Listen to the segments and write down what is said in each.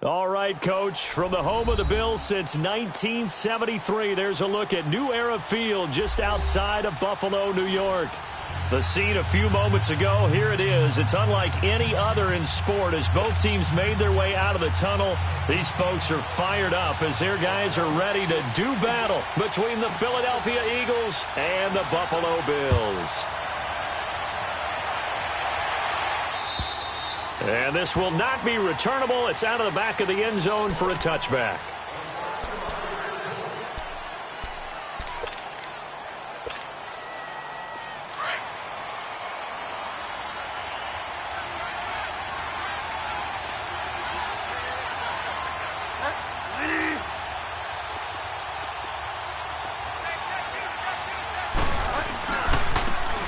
All right, Coach, from the home of the Bills since 1973, there's a look at New Era Field just outside of Buffalo, New York. The scene a few moments ago, here it is. It's unlike any other in sport as both teams made their way out of the tunnel. These folks are fired up as their guys are ready to do battle between the Philadelphia Eagles and the Buffalo Bills. And this will not be returnable. It's out of the back of the end zone for a touchback.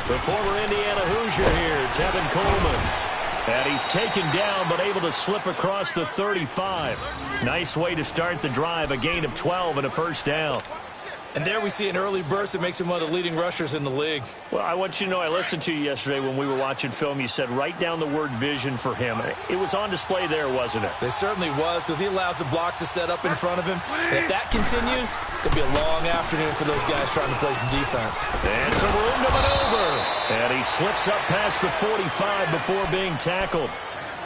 The former Indiana Hoosier here, Tevin Coleman. And he's taken down, but able to slip across the 35. Nice way to start the drive, a gain of 12 and a first down. And there we see an early burst that makes him one of the leading rushers in the league. Well, I want you to know, I listened to you yesterday when we were watching film. You said write down the word vision for him. It was on display there, wasn't it? It certainly was, because he allows the blocks to set up in front of him. And if that continues, it'll be a long afternoon for those guys trying to play some defense. And some room to maneuver. And he slips up past the 45 before being tackled.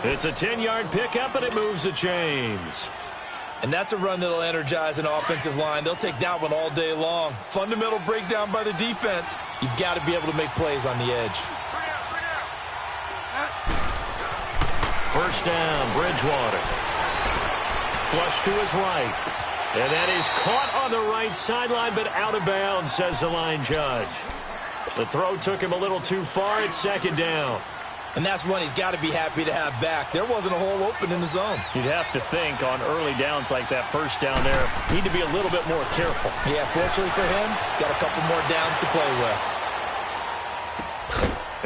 It's a 10-yard pickup, and it moves the chains. And that's a run that'll energize an offensive line. They'll take that one all day long. Fundamental breakdown by the defense. You've got to be able to make plays on the edge. First down, Bridgewater. Flush to his right. And that is caught on the right sideline, but out of bounds, says the line judge. The throw took him a little too far. It's second down. And that's one he's got to be happy to have back. There wasn't a hole open in the zone. You'd have to think on early downs like that first down there, need to be a little bit more careful. Yeah, fortunately for him, got a couple more downs to play with.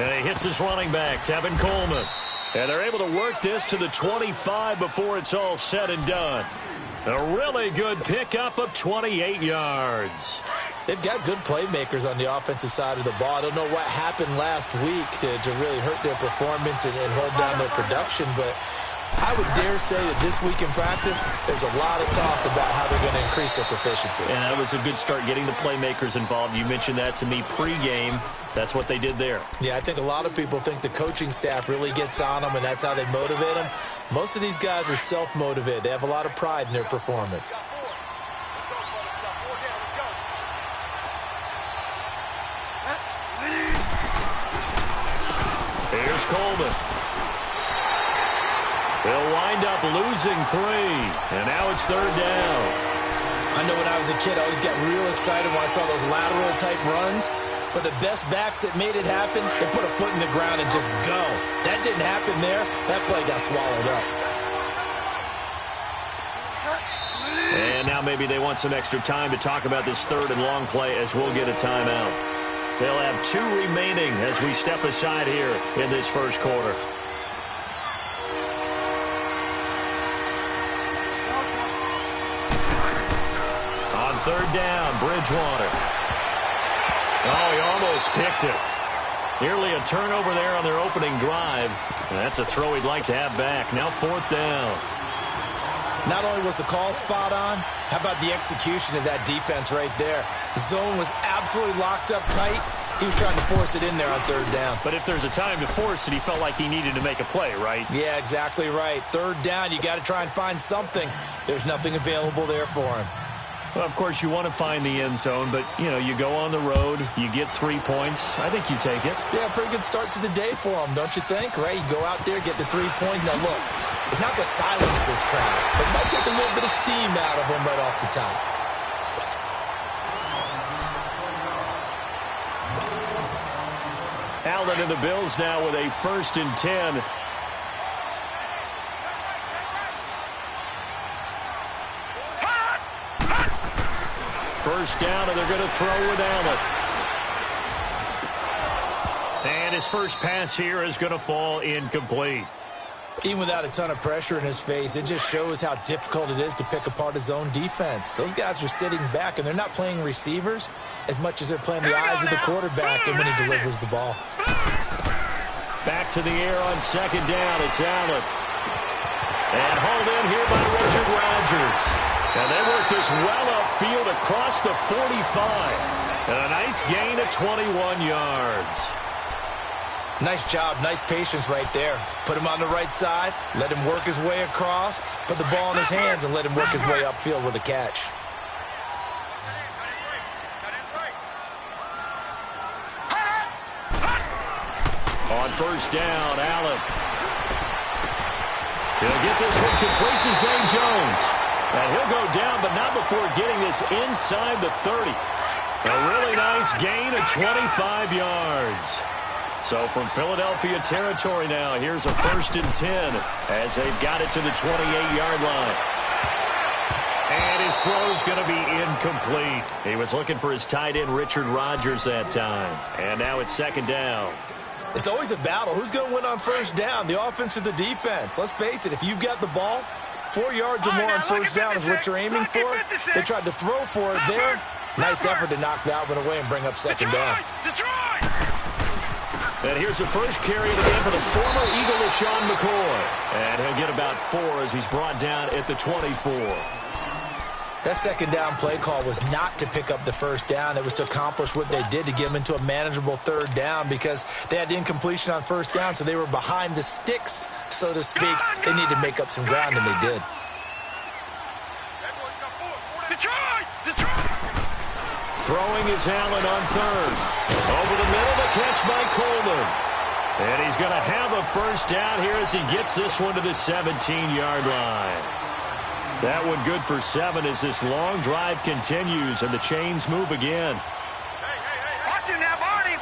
And he hits his running back, Tevin Coleman. And they're able to work this to the 25 before it's all said and done. A really good pickup of 28 yards. They've got good playmakers on the offensive side of the ball. I don't know what happened last week to really hurt their performance and hold down their production, but I would dare say that this week in practice, there's a lot of talk about how they're going to increase their proficiency. And that was a good start getting the playmakers involved. You mentioned that to me pregame. That's what they did there. Yeah, I think a lot of people think the coaching staff really gets on them, and that's how they motivate them. Most of these guys are self-motivated. They have a lot of pride in their performance. Here's Coleman. They'll wind up losing 3, and now it's third down. I know when I was a kid, I always got real excited when I saw those lateral-type runs, but the best backs that made it happen, they put a foot in the ground and just go. That didn't happen there. That play got swallowed up. And now maybe they want some extra time to talk about this third and long play as we'll get a timeout. They'll have 2 remaining as we step aside here in this first quarter. On third down, Bridgewater. Oh, he almost picked it. Nearly a turnover there on their opening drive. And that's a throw he'd like to have back. Now fourth down. Not only was the call spot on, how about the execution of that defense right there? The zone was absolutely locked up tight. He was trying to force it in there on third down. But if there's a time to force it, he felt like he needed to make a play, right? Yeah, exactly right. Third down, you got to try and find something. There's nothing available there for him. Well, of course, you want to find the end zone, but, you know, you go on the road, you get 3 points. I think you take it. Yeah, pretty good start to the day for him, don't you think? Right? You go out there, get the 3 points. Now, look, it's not going to silence this crowd. It might take a little bit of steam out of them right off the top. Allen and the Bills now with a 1st and 10. First down, and they're going to throw with Allen. And his first pass here is going to fall incomplete. Even without a ton of pressure in his face, it just shows how difficult it is to pick apart his own defense. Those guys are sitting back, and they're not playing receivers as much as they're playing the eyes of the quarterback and when he delivers the ball. Back to the air on second down. It's Allen. And hauled in here by Richard Rodgers. And they work this well upfield across the 45. And a nice gain of 21 yards. Nice job, nice patience right there. Put him on the right side, let him work his way across, put the ball in his hands, and let him work his way upfield with a catch. On first down, Allen. He'll get this one complete to Zay Jones. And he'll go down, but not before getting this inside the 30. A really nice gain of 25 yards. So from Philadelphia territory now, here's a 1st and 10 as they've got it to the 28-yard line. And his throw's going to be incomplete. He was looking for his tight end, Richard Rodgers, that time. And now it's 2nd down. It's always a battle. Who's going to win on first down, the offense or the defense? Let's face it, if you've got the ball, 4 yards or more on first down is what you're aiming for. They tried to throw for it there. Nice effort to knock that one away and bring up 2nd down. And here's the first carry of the game for the former Eagle, LaShawn McCoy. And he'll get about 4 as he's brought down at the 24. That 2nd down play call was not to pick up the first down. It was to accomplish what they did to get them into a manageable 3rd down because they had incompletion on first down, so they were behind the sticks, so to speak. They needed to make up some ground, and they did. Throwing is Allen on 3rd. Over the middle, the catch by Coleman. And he's going to have a first down here as he gets this one to the 17-yard line. That one good for 7 as this long drive continues and the chains move again. Hey. Watch him now, Barney.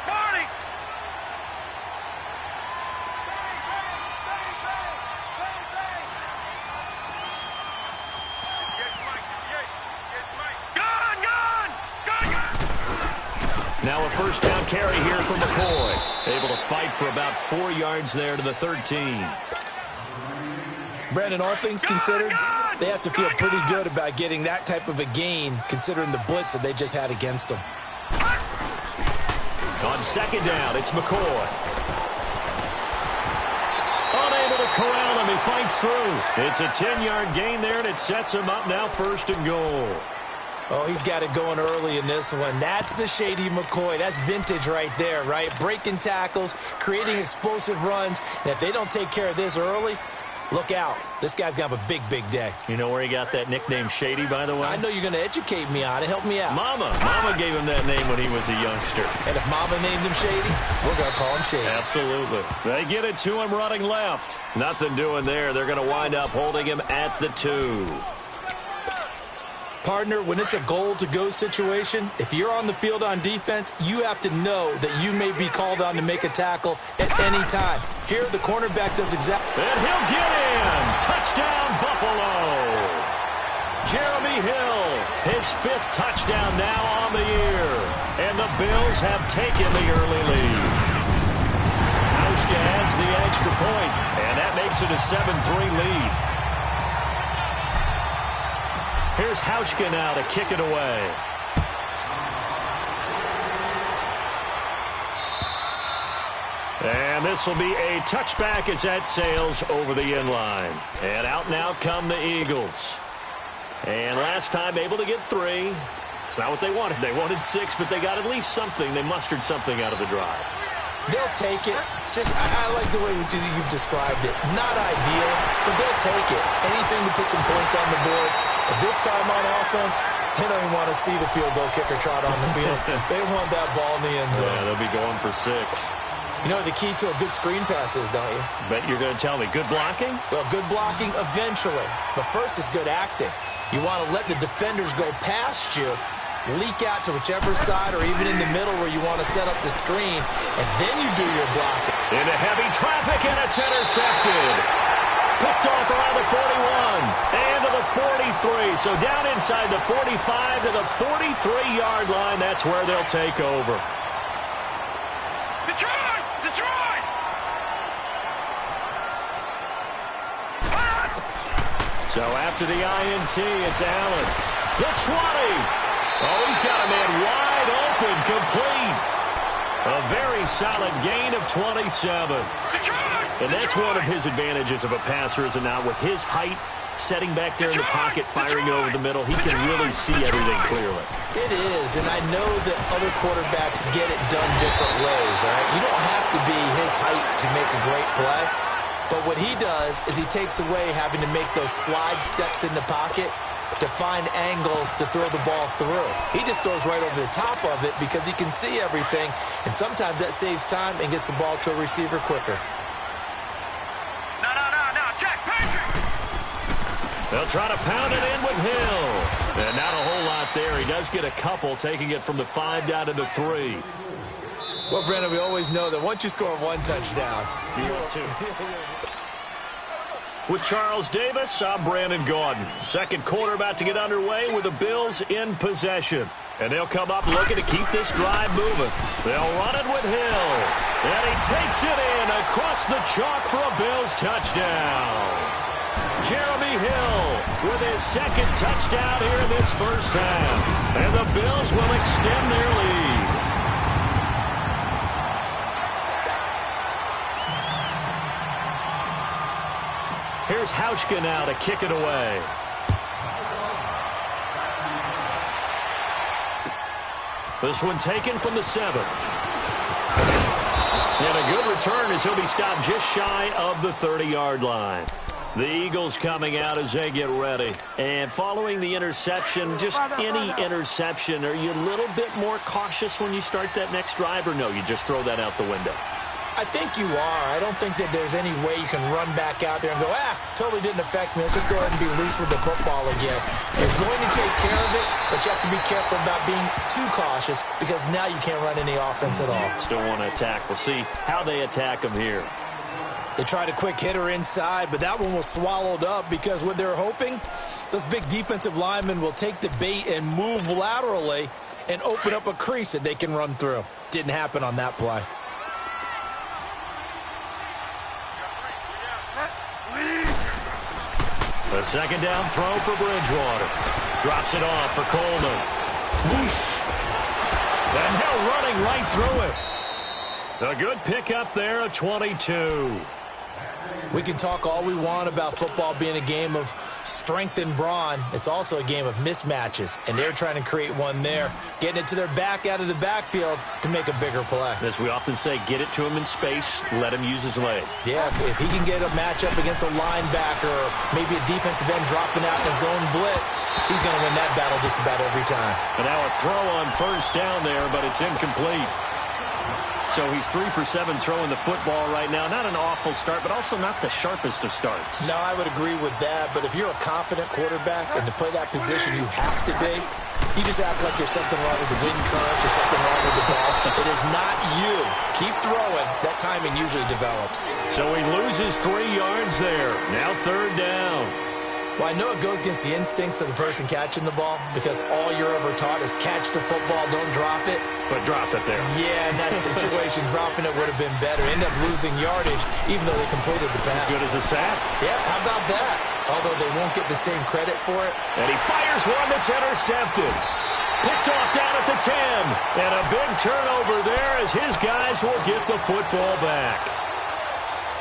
Now a first down carry here from McCoy. Able to fight for about 4 yards there to the 13. Brandon, all things considered, they have to feel pretty good about getting that type of a gain considering the blitz that they just had against them. On 2nd down, it's McCoy. Unable to corral him. He fights through. It's a 10-yard gain there, and it sets him up now 1st and goal. Oh, he's got it going early in this one. That's the Shady McCoy. That's vintage right there, right? Breaking tackles, creating explosive runs. And if they don't take care of this early, look out. This guy's going to have a big, big day. You know where he got that nickname Shady, by the way? I know you're going to educate me on it. Help me out. Mama gave him that name when he was a youngster. And if Mama named him Shady, we're going to call him Shady. Absolutely. They get it to him running left. Nothing doing there. They're going to wind up holding him at the 2. Partner, when it's a goal-to-go situation, if you're on the field on defense, you have to know that you may be called on to make a tackle at any time. Here, the cornerback does exactly. And he'll get in. Touchdown, Buffalo. Jeremy Hill, his 5th touchdown now on the year. And the Bills have taken the early lead. Hauschka adds the extra point, and that makes it a 7-3 lead. Here's Hauschka now to kick it away. And this will be a touchback as that sails over the inline. And out now come the Eagles. And last time able to get 3. It's not what they wanted. They wanted 6, but they got at least something. They mustered something out of the drive. They'll take it. I like the way you've described it. Not ideal, but they'll take it. Anything to put some points on the board. But this time on offense, they don't even want to see the field goal kicker trot on the field. They want that ball in the end zone. Yeah, they'll be going for 6. You know what the key to a good screen pass is, don't you? Bet you're going to tell me. Good blocking? Well, good blocking eventually. But first is good acting. You want to let the defenders go past you, leak out to whichever side or even in the middle where you want to set up the screen, and then you do your blocking. Into heavy traffic, and it's intercepted. Picked off around the 41 and to the 43. So down inside the 45 to the 43-yard line. That's where they'll take over. Detroit! Detroit! So after the INT, it's Allen. The 20. Oh, he's got a man wide open, complete. A very solid gain of 27. And that's one of his advantages of a passer, is it not? With his height, setting back there in the pocket, firing it over the middle, he can really see everything clearly. It is, and I know that other quarterbacks get it done different ways, all right? You don't have to be his height to make a great play, but what he does is he takes away having to make those slide steps in the pocket to find angles to throw the ball through. He just throws right over the top of it because he can see everything, and sometimes that saves time and gets the ball to a receiver quicker. They'll try to pound it in with Hill. And not a whole lot there. He does get a couple, taking it from the 5 down to the 3. Well, Brandon, we always know that once you score one touchdown, you're two. With Charles Davis, I'm Brandon Gaudin. Second quarter about to get underway with the Bills in possession. And they'll come up looking to keep this drive moving. They'll run it with Hill. And he takes it in across the chalk for a Bills touchdown. Jeremy Hill with his second touchdown here in this first half. And the Bills will extend their lead. Here's Hauschka now to kick it away. This one taken from the 7. And a good return as he'll be stopped just shy of the 30-yard line. The Eagles coming out as they get ready. And following the interception, just any interception, are you a little bit more cautious when you start that next drive, or no, you just throw that out the window? I think you are. I don't think that there's any way you can run back out there and go, totally didn't affect me. Let's just go ahead and be loose with the football again. You're going to take care of it, but you have to be careful about being too cautious because now you can't run any offense at all. Still want to attack. We'll see how they attack them here. They tried a quick hitter inside, but that one was swallowed up because what they're hoping, those big defensive linemen will take the bait and move laterally and open up a crease that they can run through. Didn't happen on that play. The second down throw for Bridgewater. Drops it off for Coleman. Whoosh. And Hill running right through it. A good pickup there, a 22. We can talk all we want about football being a game of strength and brawn. It's also a game of mismatches, and they're trying to create one there, getting it to their back out of the backfield to make a bigger play. As we often say, get it to him in space, let him use his leg. Yeah, if he can get a matchup against a linebacker or maybe a defensive end dropping out in a zone blitz, he's going to win that battle just about every time. And now a throw on first down there, but it's incomplete. So he's 3 for 7 throwing the football right now. Not an awful start, but also not the sharpest of starts. No, I would agree with that. But if you're a confident quarterback and to play that position you have to be, you just act like there's something wrong with the wind currents or something wrong with the ball. It is not you. Keep throwing. That timing usually develops. So he loses 3 yards there. Now third down. Well, I know it goes against the instincts of the person catching the ball because all you're ever taught is catch the football, don't drop it. But drop it there. Yeah, in that situation, dropping it would have been better. End up losing yardage, even though they completed the pass. As good as a sack. Yeah, how about that? Although they won't get the same credit for it. And he fires one that's intercepted. Picked off down at the 10. And a big turnover there as his guys will get the football back.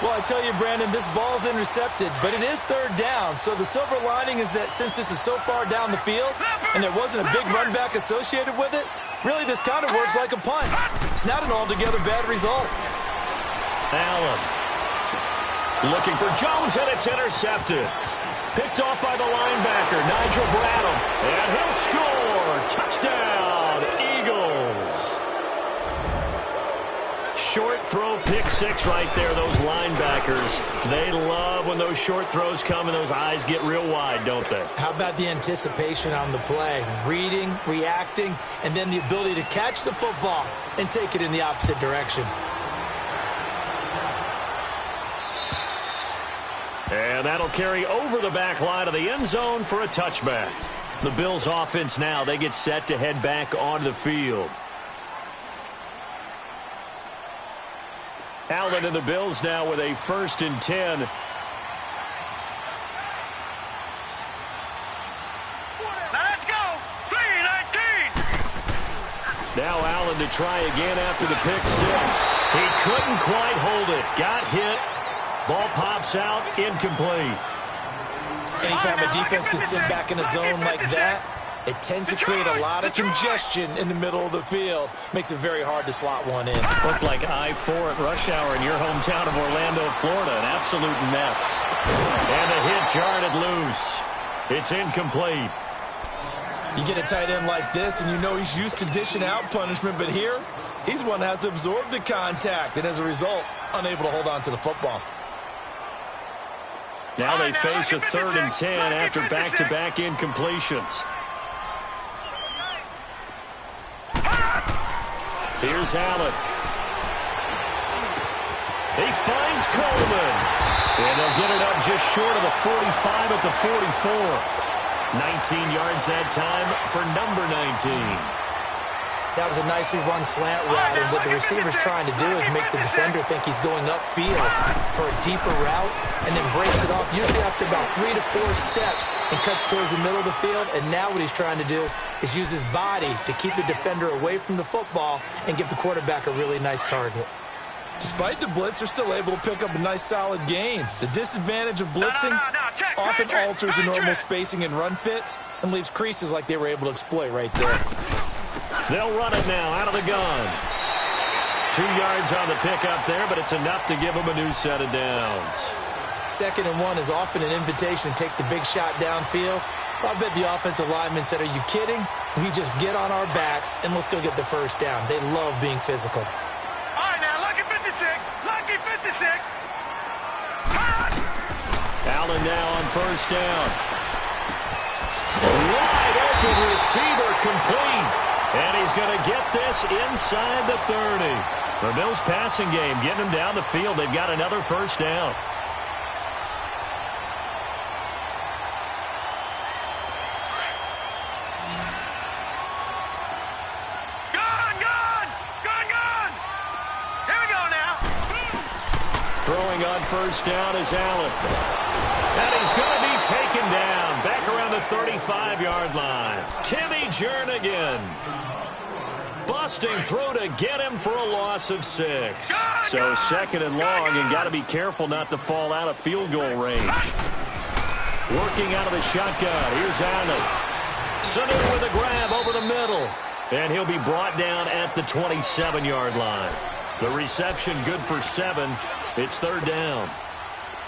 Well, I tell you, Brandon, this ball's intercepted, but it is third down. So the silver lining is that since this is so far down the field and there wasn't a big run back associated with it, really this kind of works like a punt. It's not an altogether bad result. Allen looking for Jones, and it's intercepted. Picked off by the linebacker, Nigel Bradham. And he'll score. Touchdown, Eagles. Short throw, pick 6 right there. Those linebackers, they love when those short throws come and those eyes get real wide, don't they? How about the anticipation on the play? Reading, reacting, and then the ability to catch the football and take it in the opposite direction. And that'll carry over the back line of the end zone for a touchback. The Bills offense now, they get set to head back onto the field. Allen and the Bills now with a 1st and 10. Now let's go. 3-19. Now Allen Allen to try again after the pick six. He couldn't quite hold it. Got hit. Ball pops out. Incomplete. Anytime a defense can sit back in a zone like that, it tends to create a lot of congestion in the middle of the field. Makes it very hard to slot one in. Looked like I-4 at rush hour in your hometown of Orlando, Florida. An absolute mess. And the hit jarred it loose. It's incomplete. You get a tight end like this, and you know he's used to dishing out punishment, but here, he's one that has to absorb the contact, and as a result, unable to hold on to the football. Now they face a 3rd and 10 after back-to-back incompletions. Here's Allen. He finds Coleman. And they'll get it up just short of the 45 at the 44. 19 yards that time for number 19. That was a nicely run slant route, and what the receiver's trying to do is make the defender think he's going upfield for a deeper route, and then breaks it off, usually after about 3 to 4 steps, and cuts towards the middle of the field. And now what he's trying to do is use his body to keep the defender away from the football and give the quarterback a really nice target. Despite the blitz, they're still able to pick up a nice, solid gain. The disadvantage of blitzing often alters the normal spacing and run fits and leaves creases like they were able to exploit right there. They'll run it now out of the gun. 2 yards on the pickup there, but it's enough to give them a new set of downs. 2nd and 1 is often an invitation to take the big shot downfield. I bet the offensive lineman said, "Are you kidding? We just get on our backs and let's go get the first down." They love being physical. All right, now, lucky 56. Lucky 56. Allen now on 1st down. Wide open receiver complete. And he's going to get this inside the 30. The Bills passing game getting him down the field. They've got another 1st down. Here we go now. Throwing on 1st down is Allen. And he's going to be taken down back around the 35-yard line. Timmy Jernigan busting through to get him for a loss of 6. So 2nd and long, and got to be careful not to fall out of field goal range. Working out of the shotgun. Here's Allen. Sanu with a grab over the middle. And he'll be brought down at the 27-yard line. The reception good for 7. It's 3rd down.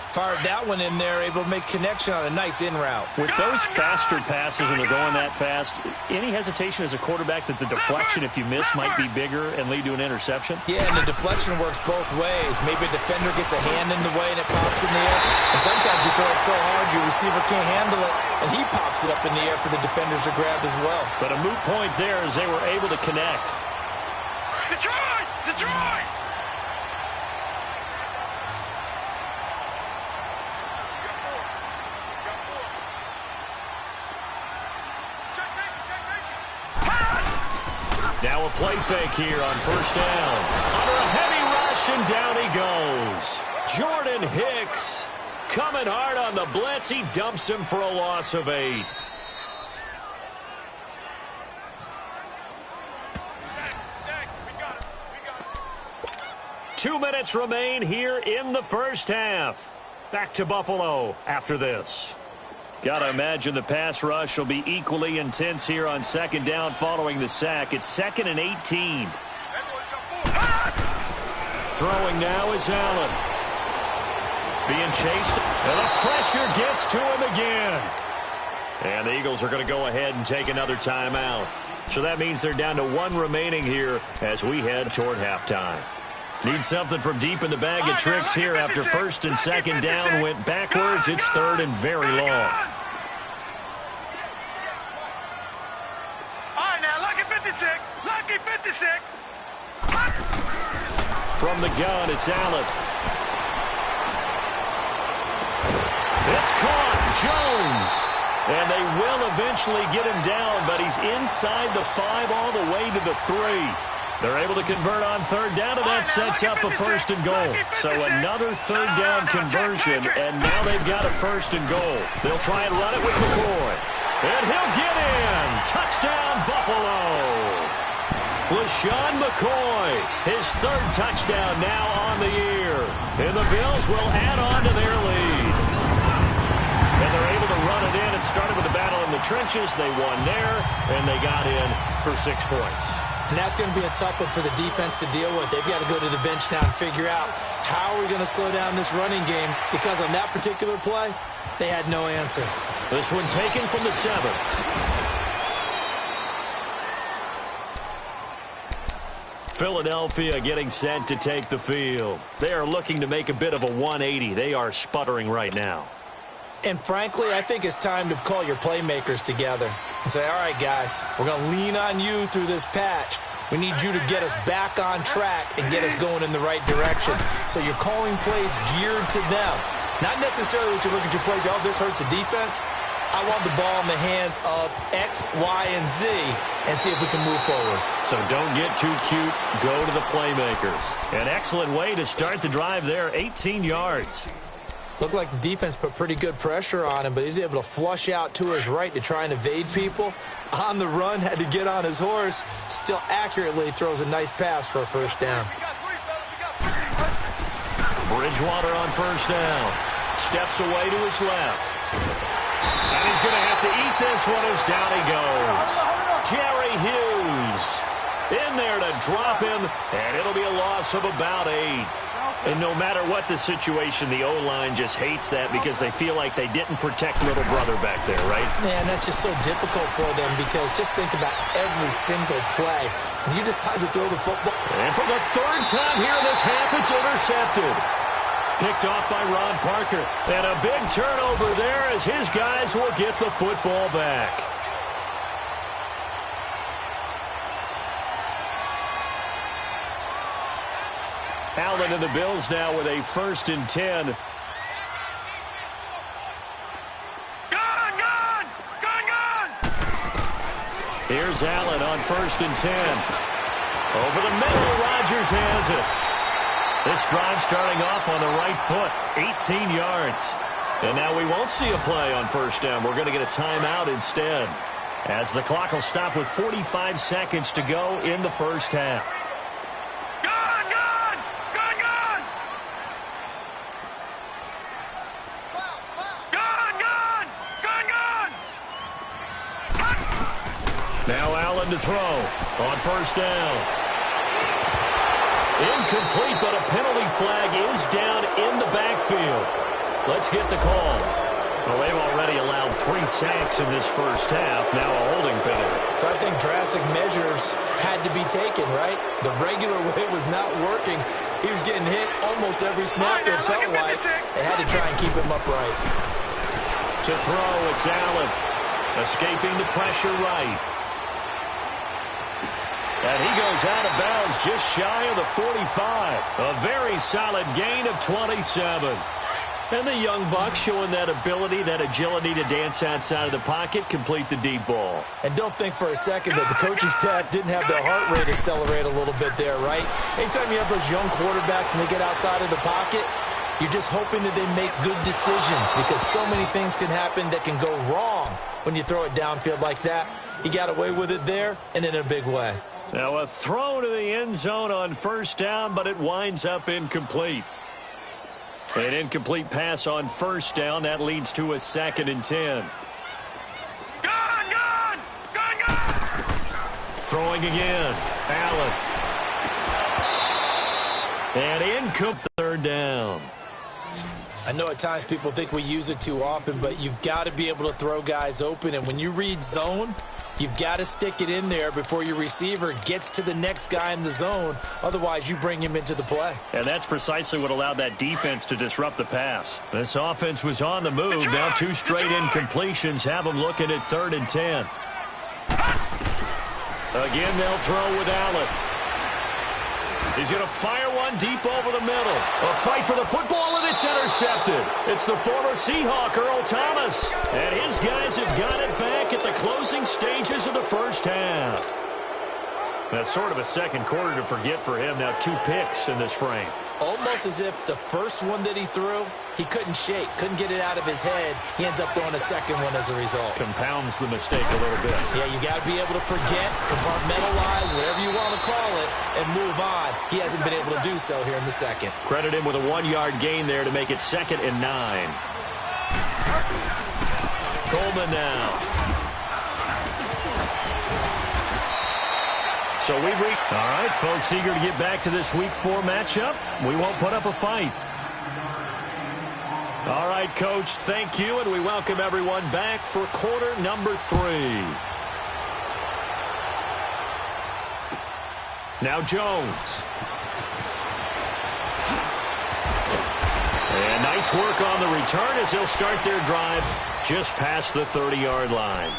Fired that one in there, able to make connection on a nice in route. With those faster passes and they're going that fast, any hesitation as a quarterback that the deflection, if you miss, might be bigger and lead to an interception? Yeah, and the deflection works both ways. Maybe a defender gets a hand in the way and it pops in the air. And sometimes you throw it so hard your receiver can't handle it, and he pops it up in the air for the defenders to grab as well. But a moot point there as they were able to connect. Detroit! Detroit! Now a play fake here on 1st down. Under a heavy rush, and down he goes. Jordan Hicks coming hard on the blitz. He dumps him for a loss of 8. Two minutes remain here in the 1st half. Back to Buffalo after this. Got to imagine the pass rush will be equally intense here on 2nd down following the sack. It's 2nd and 18. Throwing now is Allen. Being chased, and the pressure gets to him again. And the Eagles are going to go ahead and take another timeout. So that means they're down to 1 remaining here as we head toward halftime. Need something from deep in the bag of tricks here after 1st and 2nd down went backwards. It's 3rd and very long. All right, now, lucky 56. Lucky 56. From the gun, it's Allen. It's caught. Jones. And they will eventually get him down, but he's inside the 5 all the way to the 3. They're able to convert on 3rd down, and that sets up a 1st and goal. So another 3rd down conversion, and now they've got a 1st and goal. They'll try and run it with McCoy. And he'll get in. Touchdown, Buffalo. LaShawn McCoy, his third touchdown now on the year. And the Bills will add on to their lead. And they're able to run it in. It started with a battle in the trenches. They won there, and they got in for 6 points. And that's going to be a tough one for the defense to deal with. They've got to go to the bench now and figure out how are we going to slow down this running game, because on that particular play, they had no answer. This one taken from the 7. Philadelphia getting set to take the field. They are looking to make a bit of a 180. They are sputtering right now. And frankly, I think it's time to call your playmakers together and say, all right, guys, we're going to lean on you through this patch. We need you to get us back on track and get us going in the right direction. So you're calling plays geared to them. Not necessarily that you look at your plays, oh, this hurts the defense. I want the ball in the hands of X, Y, and Z and see if we can move forward. So don't get too cute. Go to the playmakers. An excellent way to start the drive there, 18 yards. Looked like the defense put pretty good pressure on him, but he's able to flush out to his right to try and evade people. On the run, had to get on his horse. Still accurately throws a nice pass for a first down. Bridgewater on first down. Steps away to his left. And he's going to have to eat this one as down he goes. Jerry Hughes in there to drop him, and it'll be a loss of about 8. And no matter what the situation, the O-line just hates that because they feel like they didn't protect little brother back there, right? Man, that's just so difficult for them because just think about every single play. And you decide to throw the football. And for the 3rd time here in this half, it's intercepted. Picked off by Ron Parker. And a big turnover there as his guys will get the football back. Allen and the Bills now with a 1st and 10. Gun! Gun! Gun! Gun! Here's Allen on 1st and 10. Over the middle, Rodgers has it. This drive starting off on the right foot, 18 yards. And now we won't see a play on 1st down. We're going to get a timeout instead, as the clock will stop with 45 seconds to go in the first half. Now Allen to throw on 1st down. Incomplete, but a penalty flag is down in the backfield. Let's get the call. Well, they've already allowed 3 sacks in this first half. Now a holding penalty. So I think drastic measures had to be taken, right? The regular way was not working. He was getting hit almost every snap, it felt like. They had to try and keep him upright. To throw, it's Allen. Escaping the pressure right. And he goes out of bounds just shy of the 45. A very solid gain of 27. And the young buck showing that ability, that agility to dance outside of the pocket, complete the deep ball. And don't think for a second that the coaching staff didn't have their heart rate accelerate a little bit there, right? Anytime you have those young quarterbacks and they get outside of the pocket, you're just hoping that they make good decisions because so many things can happen that can go wrong when you throw it downfield like that. He got away with it there and in a big way. Now a throw to the end zone on 1st down, but it winds up incomplete. An incomplete pass on 1st down. That leads to a 2nd and 10. Gun! Gun! Gun! Gun! Throwing again. Allen. And incomplete 3rd down. I know at times people think we use it too often, but you've got to be able to throw guys open. And when you read zone, you've got to stick it in there before your receiver gets to the next guy in the zone. Otherwise, you bring him into the play. And that's precisely what allowed that defense to disrupt the pass. This offense was on the move. Now 2 straight incompletions have them looking at 3rd and 10. Again, they'll throw with Allen. He's going to fire one deep over the middle. A fight for the football, and it's intercepted. It's the former Seahawk, Earl Thomas. And his guys have got it back at the closing stages of the first half. That's sort of a second quarter to forget for him. Now 2 picks in this frame. Almost as if the first one that he threw, he couldn't shake, couldn't get it out of his head. He ends up throwing a second one as a result. Compounds the mistake a little bit. Yeah, you got to be able to forget, compartmentalize, whatever you want to call it, and move on. He hasn't been able to do so here in the second. Credit him with a 1-yard gain there to make it 2nd and 9. Coleman now. So we reach. All right, folks, eager to get back to this Week 4 matchup. We won't put up a fight. All right, Coach, thank you, and we welcome everyone back for quarter number 3. Now Jones. And nice work on the return as they'll start their drive just past the 30-yard line.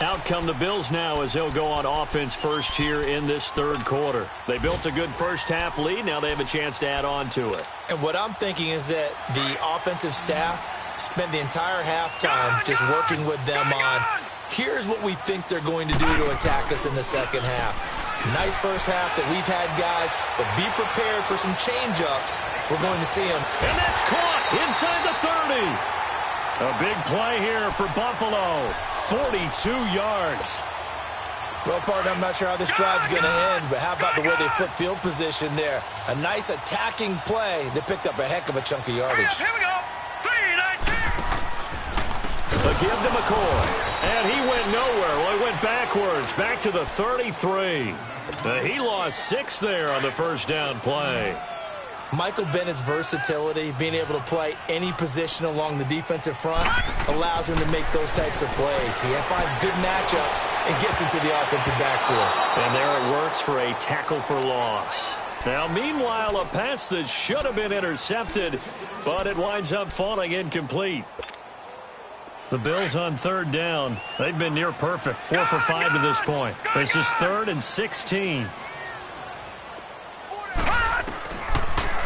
Out come the Bills now as they'll go on offense first here in this 3rd quarter. They built a good first-half lead. Now they have a chance to add on to it. And what I'm thinking is that the offensive staff spent the entire halftime just working with them on, here's what we think they're going to do to attack us in the second half. Nice first half that we've had, guys, but be prepared for some change-ups. We're going to see them. And that's caught inside the 30. A big play here for Buffalo. 42 yards. Well, partner, I'm not sure how this drive's going to end, but how about the way they flip field position there? A nice attacking play that picked up a heck of a chunk of yardage. Here we go. 3-19. A give to McCoy. And he went nowhere. Well, he went backwards. Back to the 33. He lost 6 there on the first down play. Michael Bennett's versatility, being able to play any position along the defensive front, allows him to make those types of plays. He finds good matchups and gets into the offensive backfield. And there it works for a tackle for loss. Now, meanwhile, a pass that should have been intercepted, but it winds up falling incomplete. The Bills on 3rd down. They've been near perfect, 4 for 5 to this point. This is 3rd and 16.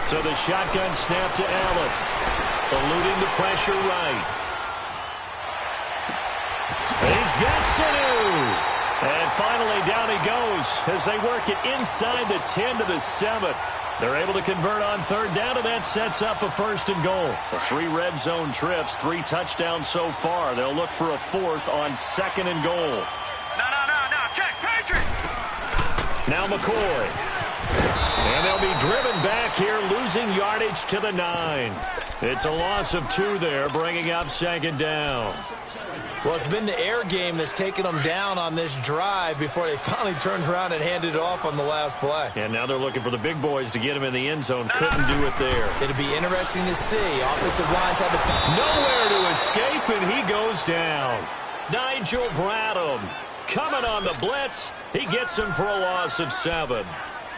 So the shotgun snap to Allen. Eluding the pressure right. He's got Sanu. And finally down he goes as they work it inside the 10 to the 7. They're able to convert on 3rd down, and that sets up a 1st and goal. The 3 red zone trips, 3 touchdowns so far. They'll look for a 4th on 2nd and goal. No. Check, Patriot. Now McCoy. And they'll be driven back here, losing yardage to the 9. It's a loss of 2 there, bringing up 2nd down. Well, it's been the air game that's taken them down on this drive before they finally turned around and handed it off on the last play. And now they're looking for the big boys to get him in the end zone. Couldn't do it there. It'll be interesting to see. Offensive lines had to... Nowhere to escape, and he goes down. Nigel Bradham coming on the blitz. He gets him for a loss of 7.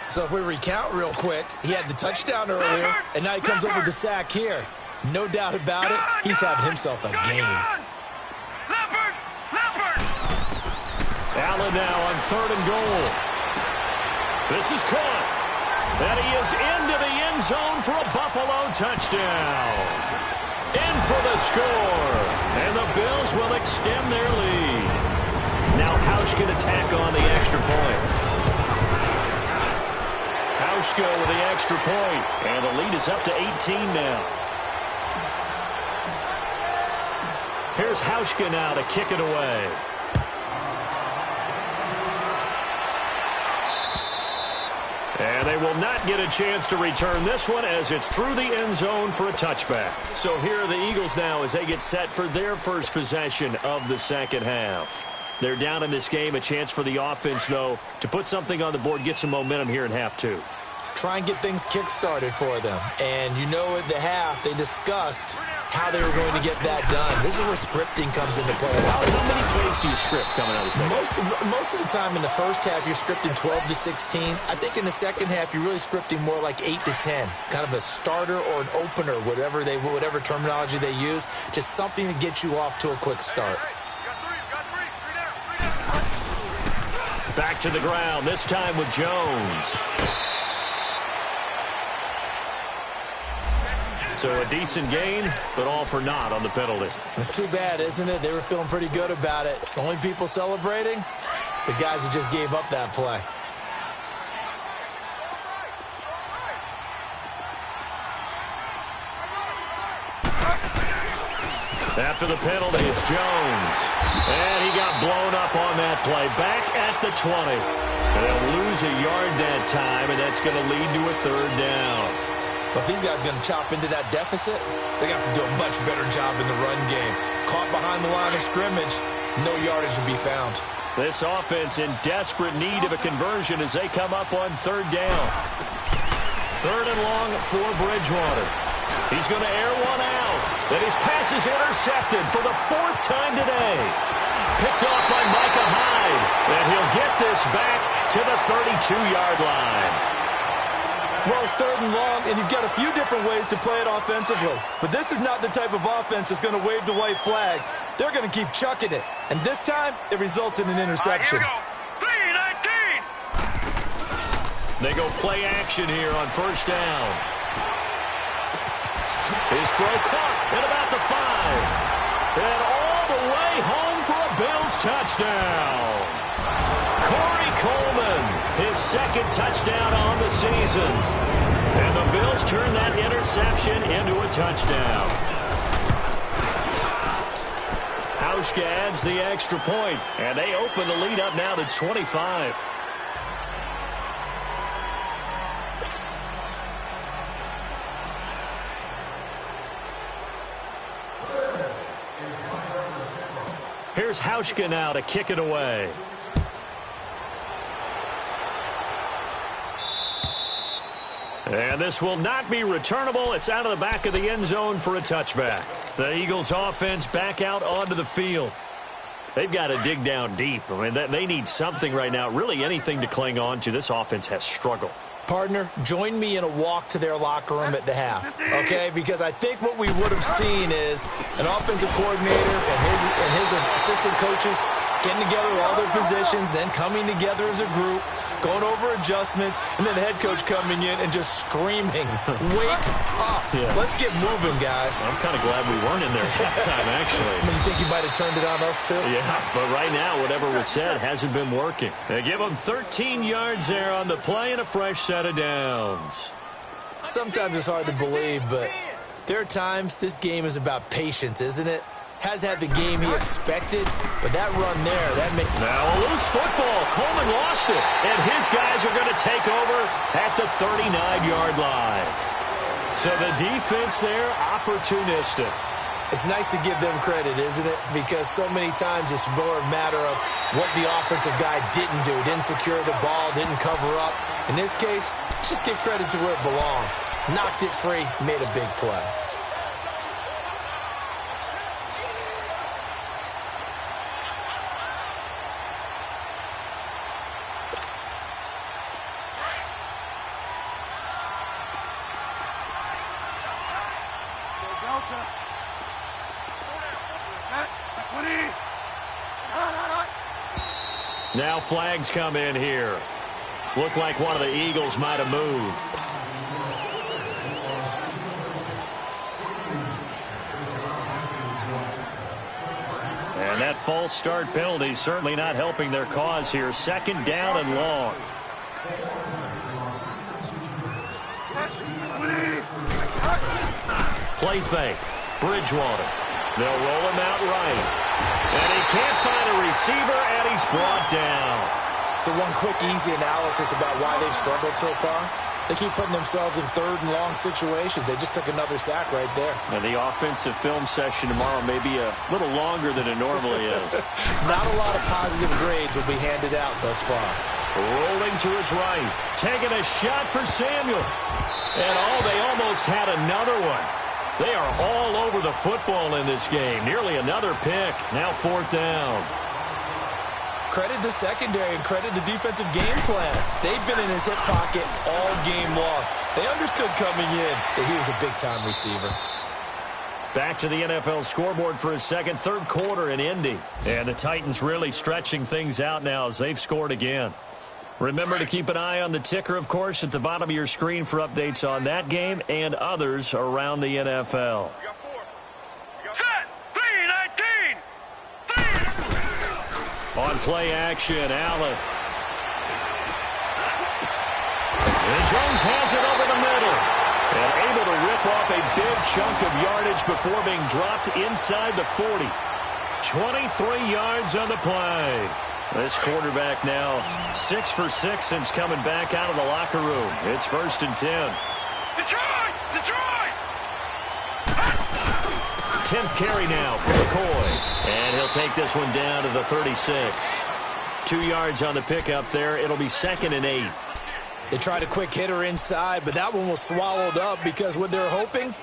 So if we recount real quick, he had the touchdown earlier, and now he comes up with the sack here. No doubt about it, he's having himself a game. Allen now on 3rd and goal. This is caught. And he is into the end zone for a Buffalo touchdown. In for the score. And the Bills will extend their lead. Now Hauschka to tack on the extra point. Hauschka with the extra point. And the lead is up to 18 now. Here's Hauschka now to kick it away. And they will not get a chance to return this one as it's through the end zone for a touchback. So here are the Eagles now as they get set for their first possession of the second half. They're down in this game. A chance for the offense, though, to put something on the board, get some momentum here in half 2. Try and get things kick-started for them. And you know at the half, they discussed how they were going to get that done. This is where scripting comes into play a lot of the time. How many plays do you script coming out of the second? Most of the time in the first half, you're scripting 12 to 16. I think in the second half, you're really scripting more like 8 to 10. Kind of a starter or an opener, whatever terminology they use. Just something to get you off to a quick start. Back to the ground, this time with Jones. So a decent gain, but all for naught on the penalty. It's too bad, isn't it? They were feeling pretty good about it. The only people celebrating, the guys who just gave up that play. After the penalty, it's Jones. And he got blown up on that play. Back at the 20. They'll lose a yard that time, and that's going to lead to a third down. But if these guys are going to chop into that deficit, they got to do a much better job in the run game. Caught behind the line of scrimmage, no yardage to be found. This offense in desperate need of a conversion as they come up on third down. Third and long for Bridgewater. He's going to air one out. Then his pass is intercepted for the fourth time today. Picked off by Micah Hyde. And he'll get this back to the 32-yard line. Well, it's third and long, and you've got a few different ways to play it offensively. But this is not the type of offense that's going to wave the white flag. They're going to keep chucking it. And this time, it results in an interception. All right, here we go. 3-19. They go play action here on first down. His throw caught at about the 5. And all the way home for a Bills touchdown. Corey Coleman, his second touchdown on the season. And the Bills turn that interception into a touchdown. Hauschka adds the extra point, and they open the lead up now to 25. Here's Hauschka now to kick it away. And this will not be returnable. It's out of the back of the end zone for a touchback. The Eagles offense back out onto the field. They've got to dig down deep. I mean, they need something right now, really anything to cling on to. This offense has struggled. Partner, join me in a walk to their locker room at the half, okay? Because I think what we would have seen is an offensive coordinator and his assistant coaches getting together with all their positions, then coming together as a group, going over adjustments, and then the head coach coming in and just screaming, wake up. Yeah. Let's get moving, guys. I'm kind of glad we weren't in there at that time, actually. I mean, you think you might have turned it on us, too? Yeah, but right now, whatever was said hasn't been working. They give them 13 yards there on the play and a fresh set of downs. Sometimes it's hard to believe, but there are times this game is about patience, isn't it? Has had the game he expected, but that run there, that made... Now a loose football. Coleman lost it, and his guys are going to take over at the 39-yard line. So the defense there, opportunistic. It's nice to give them credit, isn't it? Because so many times it's more a matter of what the offensive guy didn't do. Didn't secure the ball, didn't cover up. In this case, let's just give credit to where it belongs. Knocked it free, made a big play. Now flags come in here. Looked like one of the Eagles might have moved. And that false start penalty certainly not helping their cause here. Second down and long. Play fake. Bridgewater. They'll roll him out right. And he can't find a receiver, and he's brought down. So one quick, easy analysis about why they've struggled so far. They keep putting themselves in third and long situations. They just took another sack right there. And the offensive film session tomorrow may be a little longer than it normally is. Not a lot of positive grades will be handed out thus far. Rolling to his right. Taking a shot for Samuel. And they almost had another one. They are all over the football in this game. Nearly another pick. Now fourth down. Credit the secondary and credit the defensive game plan. They've been in his hip pocket all game long. They understood coming in that he was a big-time receiver. Back to the NFL scoreboard for his third quarter in Indy. And the Titans really stretching things out now as they've scored again. Remember to keep an eye on the ticker, of course, at the bottom of your screen for updates on that game and others around the NFL. Set. 3-19. On play action, Allen. And Jones has it over the middle. And able to rip off a big chunk of yardage before being dropped inside the 40. 23 yards on the play. This quarterback now 6 for 6 since coming back out of the locker room. It's 1st and 10. Detroit! Detroit! 10th carry now for McCoy. And he'll take this one down to the 36. 2 yards on the pickup there. It'll be 2nd and 8. They tried a quick hitter inside, but that one was swallowed up because what they're hoping,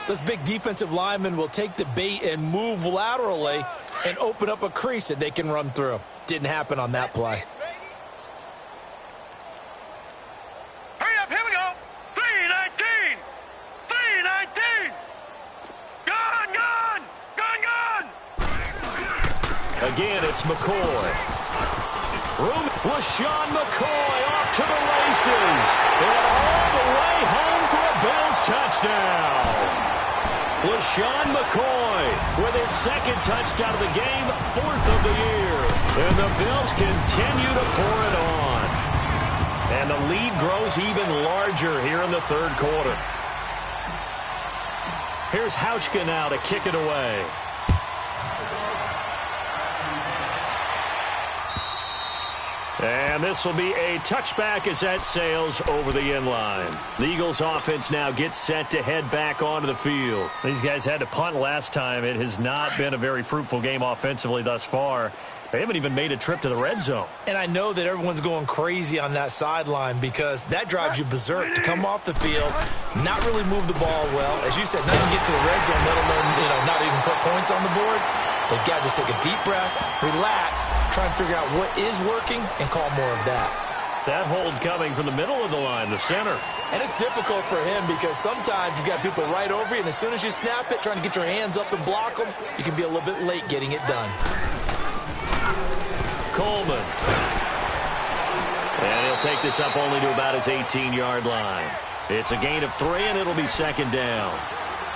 those big defensive linemen will take the bait and move laterally and open up a crease that they can run through. Didn't happen on that play. Hurry up, here we go. 3-19. 3-19. Gone, gone. Gone, gone. Again, it's McCoy. LaShawn McCoy off to the races. And all the way home for a Bills touchdown. LaShawn McCoy with his 2nd touchdown of the game, 4th of the year. And the Bills continue to pour it on. And the lead grows even larger here in the 3rd quarter. Here's Hauschka now to kick it away. And this will be a touchback as that sails over the end line. The Eagles offense now gets set to head back onto the field. These guys had to punt last time. It has not been a very fruitful game offensively thus far. They haven't even made a trip to the red zone. And I know that everyone's going crazy on that sideline because that drives you berserk to come off the field, not really move the ball well. As you said, not even get to the red zone, let alone, not even put points on the board. They've got to just take a deep breath, relax, try and figure out what is working, and call more of that. That hold coming from the middle of the line, the center. And it's difficult for him because sometimes you've got people right over you, and as soon as you snap it, trying to get your hands up and block them, you can be a little bit late getting it done. Coleman. And he'll take this up only to about his 18-yard line. It's a gain of 3, and it'll be 2nd down.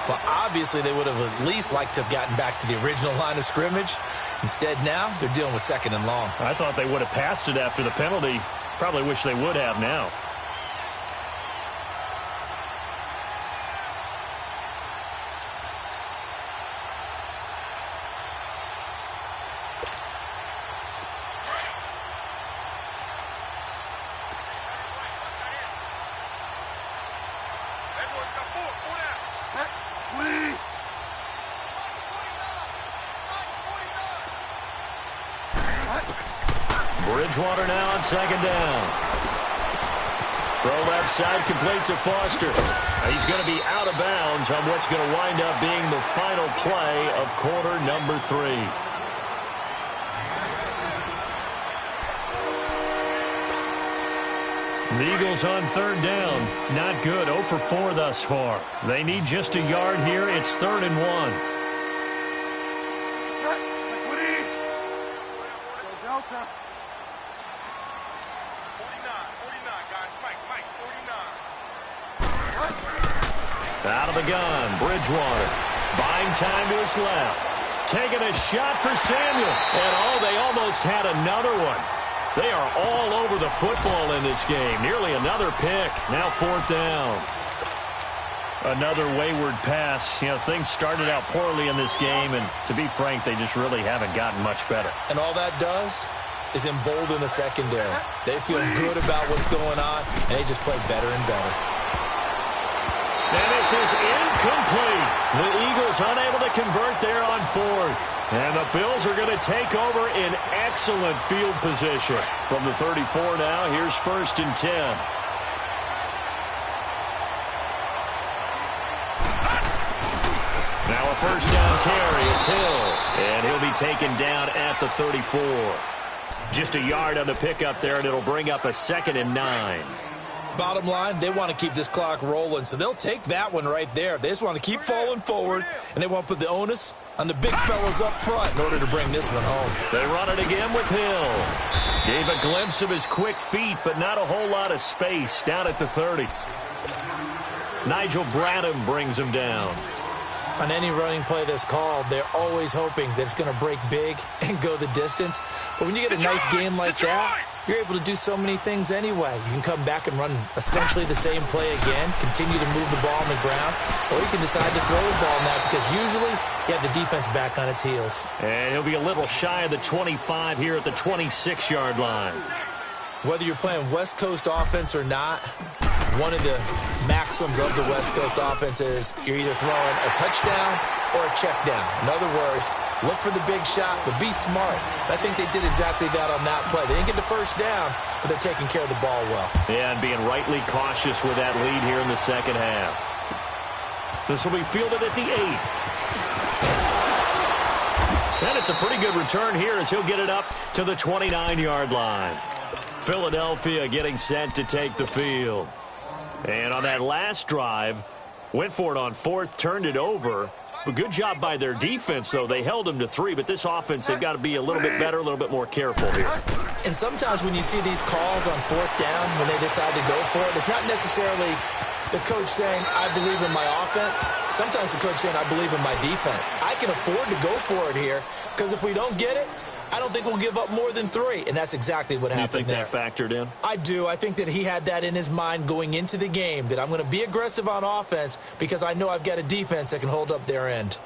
Well, obviously, they would have at least liked to have gotten back to the original line of scrimmage. Instead, now, they're dealing with 2nd and long. I thought they would have passed it after the penalty. Probably wish they would have now. Bridgewater now on 2nd down. Throw left side complete to Foster. He's going to be out of bounds on what's going to wind up being the final play of quarter number 3. The Eagles on 3rd down. Not good. 0 for 4 thus far. They need just a yard here. It's 3rd and 1. Out of the gun, Bridgewater. Buying time to his left. Taking a shot for Samuel. And, they almost had another one. They are all over the football in this game. Nearly another pick. Now 4th down. Another wayward pass. Things started out poorly in this game, and to be frank, they just really haven't gotten much better. And all that does is embolden the secondary. They feel good about what's going on, and they just play better and better. And this is incomplete. The Eagles unable to convert there on 4th. And the Bills are going to take over in excellent field position. From the 34 now, here's 1st and 10. Now a 1st down carry. It's Hill. And he'll be taken down at the 34. Just a yard on the pickup there, and it'll bring up a 2nd and 9. Bottom line, they want to keep this clock rolling, so they'll take that one right there. They just want to keep falling forward, and they want to put the onus on the big fellas up front in order to bring this one home. They run it again with Hill. Gave a glimpse of his quick feet, but not a whole lot of space down at the 30. Nigel Bradham brings him down. On any running play that's called, they're always hoping that it's going to break big and go the distance. But when you get a nice game like that, you're able to do so many things anyway. You can come back and run essentially the same play again, continue to move the ball on the ground. or he can decide to throw the ball now because usually you have the defense back on its heels. And he'll be a little shy of the 25 here at the 26-yard line. Whether you're playing West Coast offense or not, one of the maxims of the West Coast offense is you're either throwing a touchdown or a check down. In other words, look for the big shot, but be smart. I think they did exactly that on that play. They didn't get the first down, but they're taking care of the ball well. Yeah, and being rightly cautious with that lead here in the second half. This will be fielded at the 8. And it's a pretty good return here as he'll get it up to the 29-yard line. Philadelphia getting set to take the field. And on that last drive, went for it on 4th, turned it over. But good job by their defense, though. They held them to 3, but this offense, they've got to be a little bit better, a little bit more careful here. And sometimes when you see these calls on 4th down, when they decide to go for it, it's not necessarily the coach saying, I believe in my offense. Sometimes the coach saying, I believe in my defense. I can afford to go for it here because if we don't get it, I don't think we'll give up more than 3, and that's exactly what happened there. You think that factored in? I do. I think that he had that in his mind going into the game, that I'm going to be aggressive on offense because I know I've got a defense that can hold up their end.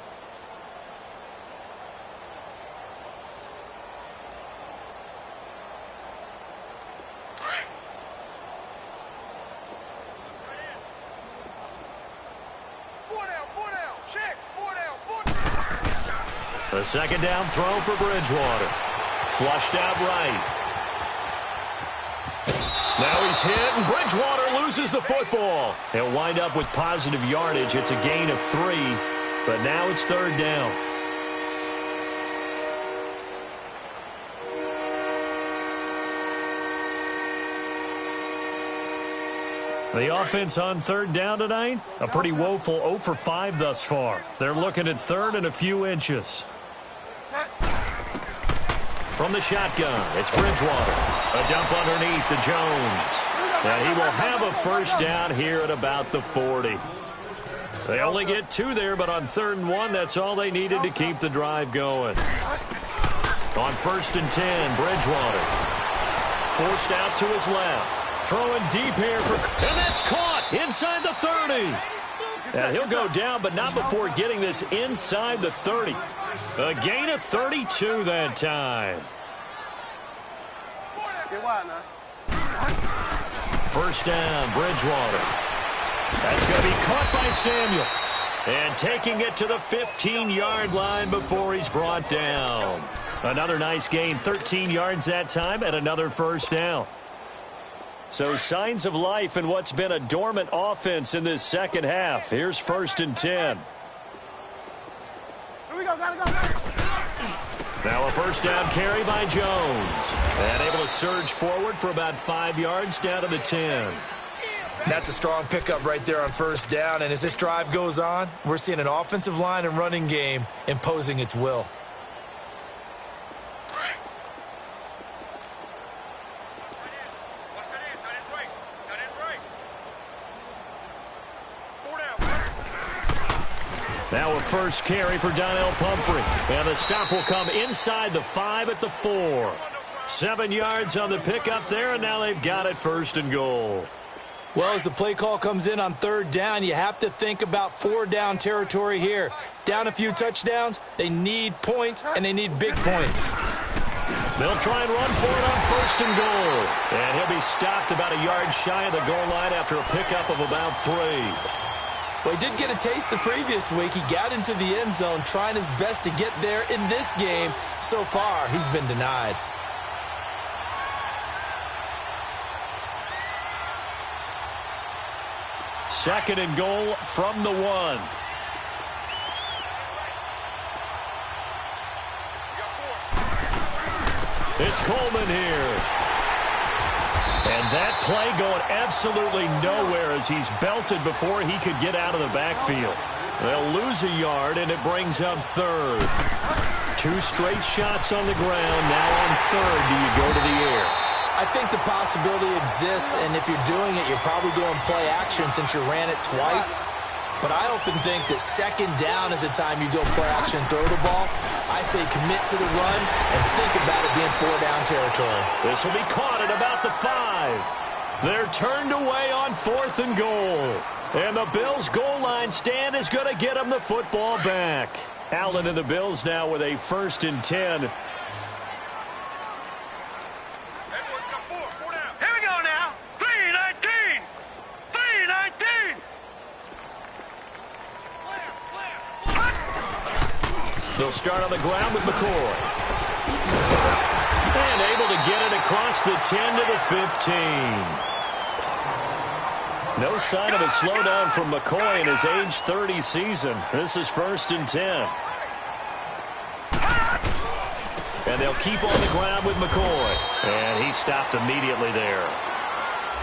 The second down throw for Bridgewater. Flushed out right. Now he's hit, and Bridgewater loses the football. He'll wind up with positive yardage. It's a gain of 3, but now it's 3rd down. The offense on 3rd down tonight, a pretty woeful 0 for 5 thus far. They're looking at 3rd and a few inches. From the shotgun, it's Bridgewater. A dump underneath to Jones. And he will have a first down here at about the 40. They only get 2 there, but on 3rd and 1, that's all they needed to keep the drive going. On 1st and 10, Bridgewater. Forced out to his left. Throwing deep here for... And that's caught inside the 30. And he'll go down, but not before getting this inside the 30. A gain of 32 that time. First down, Bridgewater. That's going to be caught by Samuel. And taking it to the 15-yard line before he's brought down. Another nice gain, 13 yards that time, and another first down. So signs of life in what's been a dormant offense in this second half. Here's 1st and 10. Here we go, gotta go. Now a first down carry by Jones. And able to surge forward for about 5 yards down to the 10. That's a strong pickup right there on 1st down. And as this drive goes on, we're seeing an offensive line and running game imposing its will. Now a first carry for Donnell Pumphrey. And the stop will come inside the 5 at the 4. 7 yards on the pickup there, and now they've got it 1st and goal. Well, as the play call comes in on 3rd down, you have to think about 4-down territory here. Down a few touchdowns, they need points, and they need big points. They'll try and run for it on 1st and goal. And he'll be stopped about a yard shy of the goal line after a pickup of about 3. Well, he did get a taste the previous week. He got into the end zone trying his best to get there in this game. So far, he's been denied. Second and goal from the 1. It's Coleman here. And that play going absolutely nowhere as he's belted before he could get out of the backfield. They'll lose a yard, and it brings up 3rd. 2 straight shots on the ground. Now on 3rd, do you go to the air? I think the possibility exists, and if you're doing it, you're probably going play action since you ran it twice. But I often think that 2nd down is the time you go play action and throw the ball. I say commit to the run and think about it being 4-down territory. This will be caught at about the 5. They're turned away on 4th and goal. And the Bills' goal line stand is going to get them the football back. Allen and the Bills now with a 1st and 10. Here we go now. 3-19. 3-19. They'll start on the ground with McCoy. And able to get it across the 10 to the 15. No sign of a slowdown from McCoy in his age 30 season. This is 1st and 10. And they'll keep on the ground with McCoy. And he stopped immediately there.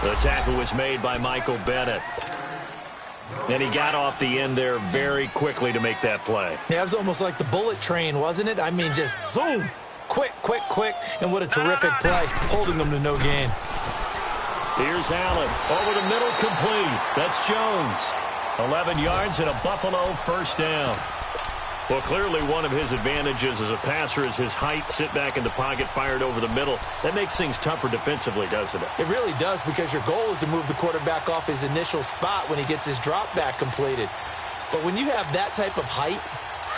The tackle was made by Michael Bennett. And he got off the end there very quickly to make that play. Yeah, it was almost like the bullet train, wasn't it? I mean, just zoom. Quick, quick, quick. And what a terrific play, holding them to no gain. Here's Allen. Over the middle, complete. That's Jones. 11 yards and a Buffalo 1st down. Well, clearly one of his advantages as a passer is his height. Sit back in the pocket, fired over the middle. That makes things tougher defensively, doesn't it? It really does, because your goal is to move the quarterback off his initial spot when he gets his drop back completed. But when you have that type of height,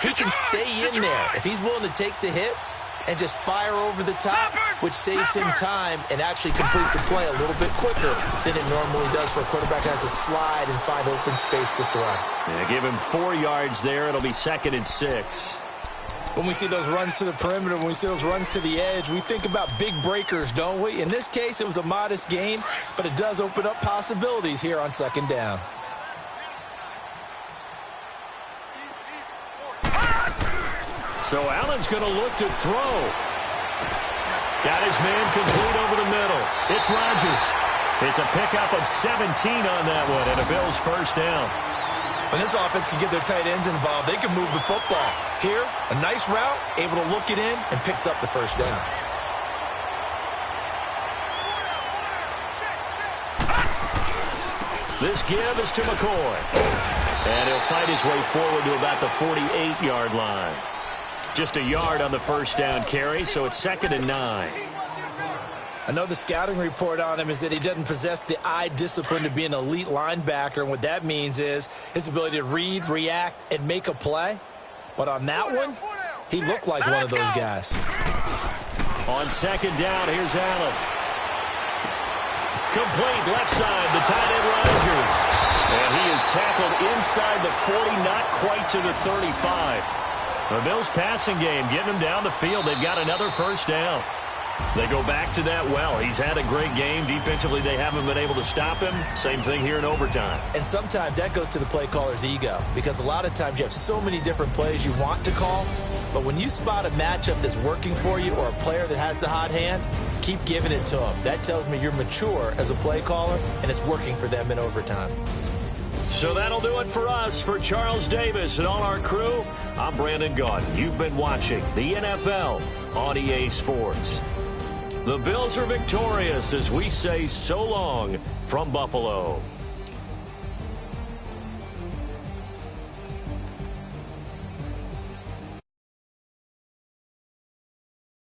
he can stay in there if he's willing to take the hits and just fire over the top, which saves him time and actually completes a play a little bit quicker than it normally does for a quarterback that has to slide and find open space to throw. Yeah, give him 4 yards there. It'll be 2nd and 6. When we see those runs to the perimeter, when we see those runs to the edge, we think about big breakers, don't we? In this case, it was a modest gain, but it does open up possibilities here on 2nd down. So Allen's going to look to throw. Got his man complete over the middle. It's Rodgers. It's a pickup of 17 on that one, and a Bills 1st down. When this offense can get their tight ends involved, they can move the football. Here, a nice route, able to look it in, and picks up the 1st down. This give is to McCoy. And he'll fight his way forward to about the 48-yard line. Just a yard on the 1st down carry, so it's 2nd and 9. I know the scouting report on him is that he doesn't possess the eye discipline to be an elite linebacker, and what that means is his ability to read, react, and make a play. But on that one, he looked like one of those guys. On 2nd down, here's Allen. Complete left side, the tight end Rodgers. And he is tackled inside the 40, not quite to the 35. The Bills' passing game getting them down the field. They've got another 1st down. They go back to that well. He's had a great game. Defensively, they haven't been able to stop him. Same thing here in overtime. And sometimes that goes to the play caller's ego, because a lot of times you have so many different plays you want to call, but when you spot a matchup that's working for you or a player that has the hot hand, keep giving it to him. That tells me you're mature as a play caller, and it's working for them in overtime. So that'll do it for us. For Charles Davis and all our crew, I'm Brandon Gaudin. You've been watching the NFL on EA Sports. The Bills are victorious as we say so long from Buffalo.